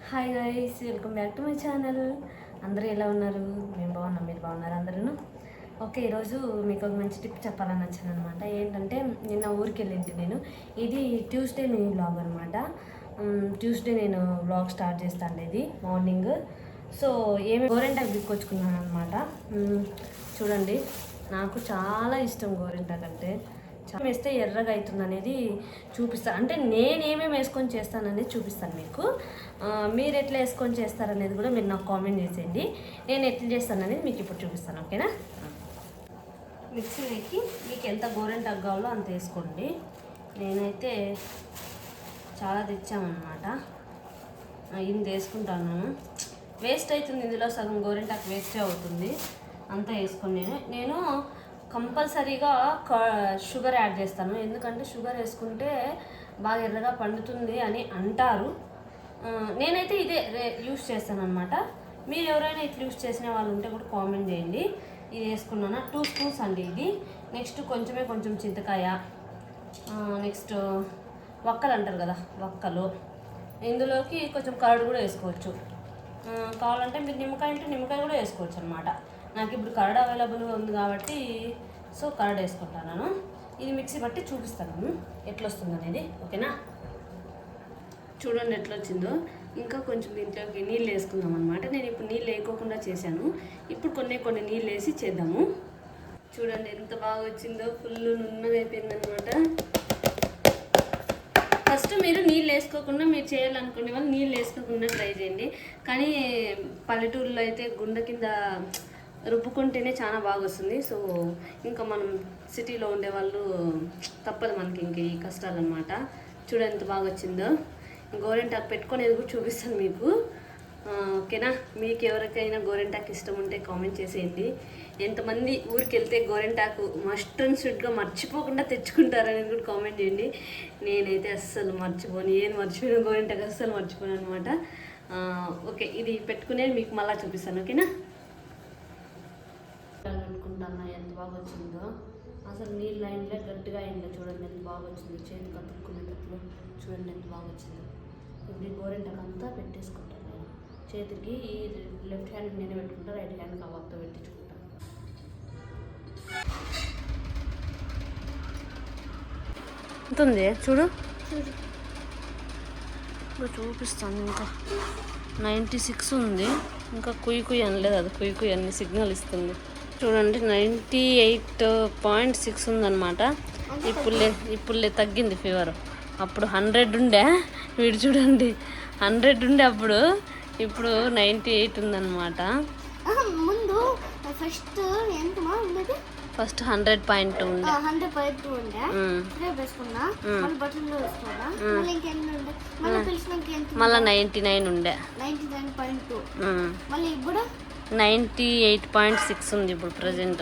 Hi guys, welcome back to my channel. అందరూ ఎలా ఉన్నారు? మేము బాగున్నాం, మీరు బాగున్నారు అందరూ? ఓకే, ఈరోజు మీకు ఒక మంచి టిప్ చెప్పాలని వచ్చాను అనమాట. ఏంటంటే నిన్న ఊరికి వెళ్ళింటి నేను. ఇది ట్యూస్డే మినీ వ్లాగ్ అనమాట. ట్యూస్డే నేను వ్లాగ్ స్టార్ట్ చేస్తాను ఇది మార్నింగ్. సో ఏమి గోరెంటాకు తీసుకొచ్చుకున్నాను అనమాట. చూడండి, నాకు చాలా ఇష్టం గోరెంటాకు అంటే. వేస్తే ఎర్రగా అవుతుంది అనేది చూపిస్తాను. అంటే నేనేమేమి వేసుకొని చేస్తాననేది చూపిస్తాను మీకు. మీరు ఎట్లా వేసుకొని చేస్తారనేది కూడా మీరు నాకు కామెంట్ చేసేయండి. నేను ఎట్లా చేస్తాననేది మీకు ఇప్పుడు చూపిస్తాను, ఓకేనా? మిక్సీలోకి మీకు ఎంత గోరెంటాకు కావాలో అంత వేసుకోండి. నేనైతే చాలా తెచ్చామన్నమాట, ఇంత వేసుకుంటాను. వేస్ట్ అవుతుంది, ఇందులో సగం గోరెంటాకు వేస్టే అవుతుంది. అంతా వేసుకొని నేను కంపల్సరీగా షుగర్ యాడ్ చేస్తాను. ఎందుకంటే షుగర్ వేసుకుంటే బాగా ఎర్రగా పండుతుంది అని అంటారు. నేనైతే ఇదే యూస్ చేస్తాను అనమాట. మీరు ఎవరైనా ఇట్లా యూస్ చేసిన వాళ్ళు ఉంటే కూడా కామెంట్ చేయండి. ఇది వేసుకున్నాను 2 స్పూన్స్ అండి ఇది. నెక్స్ట్ కొంచెం చింతకాయ, నెక్స్ట్ వక్కలు అంటారు కదా, వక్కలు. ఇందులోకి కొంచెం కర్డ్ కూడా వేసుకోవచ్చు. కావాలంటే మీరు నిమ్మకాయ అంటే నిమ్మకాయ కూడా వేసుకోవచ్చు అనమాట. నాకు ఇప్పుడు కర్డ్ అవైలబుల్గా ఉంది కాబట్టి సో కర్డ్ వేసుకుంటాను. ఇది మిక్సీ బట్టి చూపిస్తాను ఎట్లా వస్తుంది అనేది, ఓకేనా? చూడండి ఎట్లా వచ్చిందో. ఇంకా కొంచెం దీంట్లోకి నీళ్ళు వేసుకుందాం అనమాట. నేను ఇప్పుడు నీళ్ళు వేయకోకుండా చేశాను. ఇప్పుడు కొన్ని నీళ్ళు వేసి చేద్దాము. చూడండి ఎంత బాగా వచ్చిందో, ఫుల్ నున్నగా అయిపోయిందనమాట. ఫస్ట్ మీరు నీళ్ళు వేసుకోకుండా మీరు చేయాలనుకునే వాళ్ళు నీళ్ళు వేసుకోకుండా ట్రై చేయండి. కానీ పల్లెటూరులో అయితే గుండె కింద రుబ్బుకుంటేనే చాలా బాగా వస్తుంది. సో ఇంకా మనం సిటీలో ఉండేవాళ్ళు తప్పదు మనకి ఇంక ఈ కష్టాలు అనమాట. చూడండి ఎంత బాగా వచ్చిందో. గోరెంటాకు పెట్టుకునేది కూడా చూపిస్తాను మీకు, ఓకేనా? మీకు ఎవరికైనా గోరెంటాకు ఇష్టం ఉంటే కామెంట్ చేసేయండి. ఎంతమంది ఊరికి వెళ్తే గోరెంటాకు మస్ట్ అండ్ షుడ్గా మర్చిపోకుండా తెచ్చుకుంటారనేది కూడా కామెంట్ చేయండి. నేనైతే అస్సలు మర్చిపోను, మర్చిపోయిన గోరెంటాకు అస్సలు మర్చిపోను అనమాట. ఓకే, ఇది పెట్టుకునేది మీకు మళ్ళీ చూపిస్తాను, ఓకేనా? అనుకుంటున్నా ఎంత బాగా వచ్చిందో. అసలు నీళ్ళు అయిందిలే, గట్టిగా అయిందిలే. చూడండి ఎంత బాగా వచ్చింది. చేతికి అతుక్కునేటప్పుడు చూడండి ఎంత బాగా వచ్చిందో. ఇప్పుడు ఈ గోరెంటాకు అంతా పెట్టేసుకుంటాను నేను. చేతికి ఈ లెఫ్ట్ హ్యాండ్కి నేనే పెట్టుకుంటాను, రైట్ హ్యాండ్కి అవ్వతో పెట్టించుకుంటాను. ఎంత ఉంది చూడు, ఇప్పుడు చూపిస్తాను. ఇంకా 96 ఉంది. ఇంకా కుయ్యి అనలేదు, అది కుయ్యి అన్ని సిగ్నల్ ఇస్తుంది. చూడండి 98.6 ఉందన్నమాట. ఇప్పుడులే తగ్గింది ఫీవర్. అప్పుడు 100 ఉండే, వీడు చూడండి 100 ఉండే అప్పుడు, ఇప్పుడు 98 ఉందన్నమాట. ముందు ఫస్ట్ ఎంత ఉండేది? ఫస్ట్ 100.2 ఉండే. 100.2 ఉండే. వేసుకున్నా, మళ్ళీ బట్టల్లో వేసుకున్నా, మళ్ళీ ఇంకెన్ని ఉండే, మళ్ళీ పిలిచినాక ఎంత? మళ్ళీ 99 ఉండే. 99.2. మళ్ళీ ఇప్పుడు 98.6 ఉంది ఇప్పుడు ప్రెసెంట్.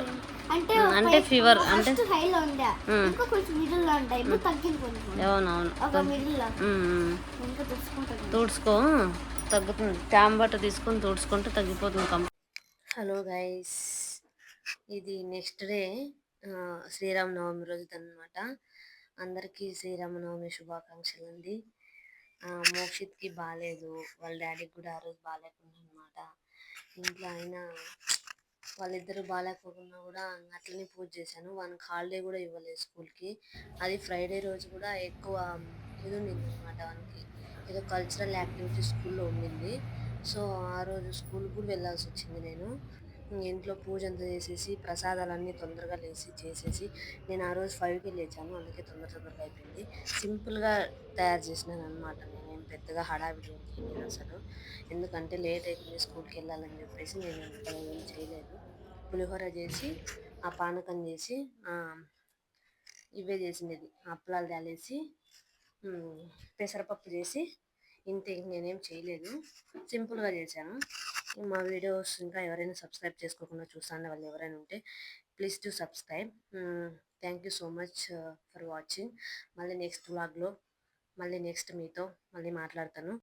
అంటే ఫీవర్ అంటే హైలో ఉండే, ఇంకా కొంచెం మిడిల్ లో ఉంటాయి. ఇప్పుడు తగ్గింది కొంచెం. అవునవును, ఒక మిడిల్ లో ఇంకా తుడుచుకో, తగ్గుతుంది. ట్యాబ్లెట్ తీసుకొని తుడుచుకుంటే తగ్గిపోతుంది. హలో గైస్, ఇది నెక్స్ట్ డే శ్రీరామనవమి రోజు అనమాట. అందరికీ శ్రీరామనవమి శుభాకాంక్షలు అండి. మోక్షిత్కి బాగాలేదు, వాళ్ళ డాడీకి కూడా ఆ రోజు బాగాలేకుండా అనమాట. ఇంట్లో అయినా వాళ్ళిద్దరూ బాగాలేకపోకుండా కూడా అట్లనే పూజ చేశాను. వానికి హాలిడే కూడా ఇవ్వలేదు స్కూల్కి. అది ఫ్రైడే రోజు కూడా ఎక్కువ ఇది ఉండింది అనమాట. వానికి ఏదో కల్చరల్ యాక్టివిటీ స్కూల్లో ఉండింది. సో ఆ రోజు స్కూల్కి కూడా వెళ్ళాల్సి వచ్చింది. నేను ఇంట్లో పూజ అంతా చేసేసి ప్రసాదాలన్నీ తొందరగా చేసేసి నేను ఆ రోజు 5కి లేచాను. అందుకే తొందరగా అయిపోయింది. సింపుల్గా తయారు చేసినాను అనమాట. నేనేం పెద్దగా హడావిడి నేను అసలు, ఎందుకంటే లేట్ అయిపోయింది స్కూల్కి వెళ్ళాలని చెప్పేసి నేను ఏం చేయలేదు. పులిహోర చేసి, ఆ పానకం చేసి, ఇవే చేసినది అప్పలాలు తేలేసి, పెసరపప్పు చేసి, ఇంతే. నేనేం చేయలేదు, సింపుల్గా చేశాను. మా వీడియోస్ ఇంకా ఎవరైనా సబ్స్క్రైబ్ చేసుకోకుండా చూస్తాను వాళ్ళు ఎవరైనా ఉంటే please to subscribe. Thank you so much for watching. మళ్ళీ నెక్స్ట్ వ్లాగ్లో మళ్ళీ నెక్స్ట్ మీతో మళ్ళీ మాట్లాడతాను.